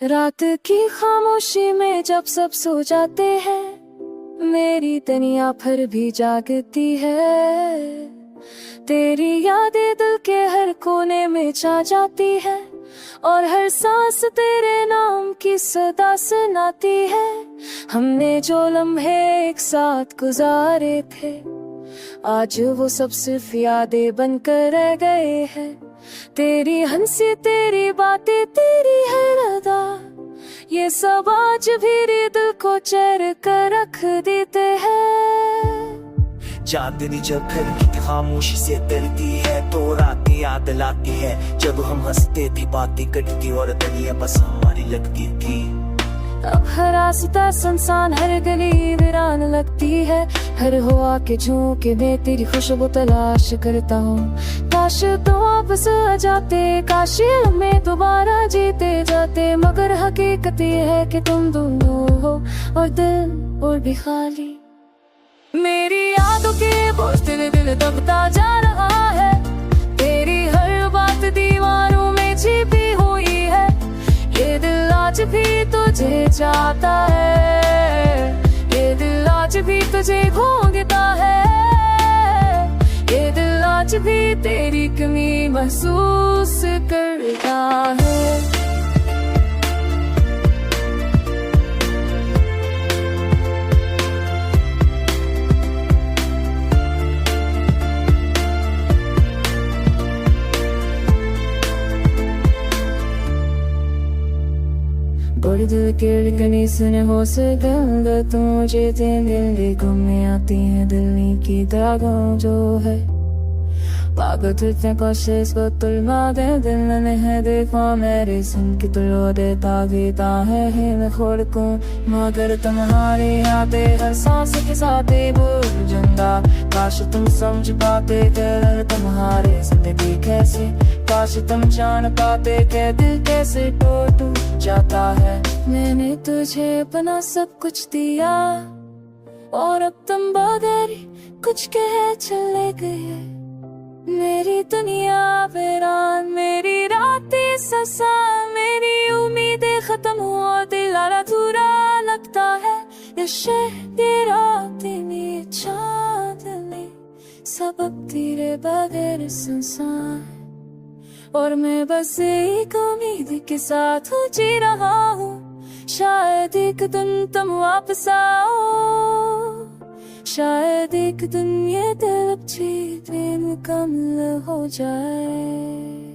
रात की खामोशी में जब सब सो जाते हैं, मेरी दुनिया फिर भी जागती है। तेरी यादें दिल के हर कोने में छा जाती है और हर सांस तेरे नाम की सदा सुनाती है। हमने जो लम्हे एक साथ गुजारे थे, आज वो सब सिर्फ यादें बनकर रह गए हैं। तेरी हंसी, तेरी बातें, तेरी हर अदा, ये सब आज भी दिल को चैर कर रख देते हैं। चांदनी जब घर की खामोशी से डरती है तो रातें याद लाती है जब हम हंसते थे, बातें करती और दुनिया बस हमारी लगती थी। अब हर रास्ता सुनसान, हर गली वीरान लगती है। हर हवा के झोंके में तेरी खुशबू तलाश करता हूँ। काश तो वापस आ जाते, काश में दोबारा जीते जाते, मगर हकीकत ये है कि तुम दोनों हो और दिल और भी खाली। मेरी यादों के बोझ दिल दबता जा रहा है। तेरी हर बात दीवारों में छिपी हुई है। ये दिल आज भी तुझे चाहता है, ये दिल आज भी तुझे घूंघता है। ये दिल आज भी तेरी कमी महसूस करता है। बड़ी दिल के कनी सुने हो सकता तो मुझे दिल घूमने आती है। दिल्ली की दागों जो है पागल तुझे कोशिश को तुलवा दे, दिल ने है देखा मेरे सुन की तुलवा देता गीता है मैं खोड़ को, मगर तुम्हारी यादें हर सांस के साथ भूल जाऊंगा। काश तुम समझ पाते दिल तुम्हारे जिंदगी कैसे, काश तुम जान पाते के दिल कैसे टूट जाता है। मैंने तुझे अपना सब कुछ दिया और अब तुम बगैर कुछ कहे चले गए। मेरी दुनिया वीरान, मेरी रातें ससा, मेरी उम्मीदें खत्म हुआ, दिल अधूरा लगता है। ये शहर रातें में चांदनी सब अब तेरे बगैर सुनसान, और मैं बस एक उम्मीद के साथ जी रहा हूँ। शायद एक दिन तुम वापस आओ, शायद एक दिन ये दिल अब मुकम्मल हो जाए।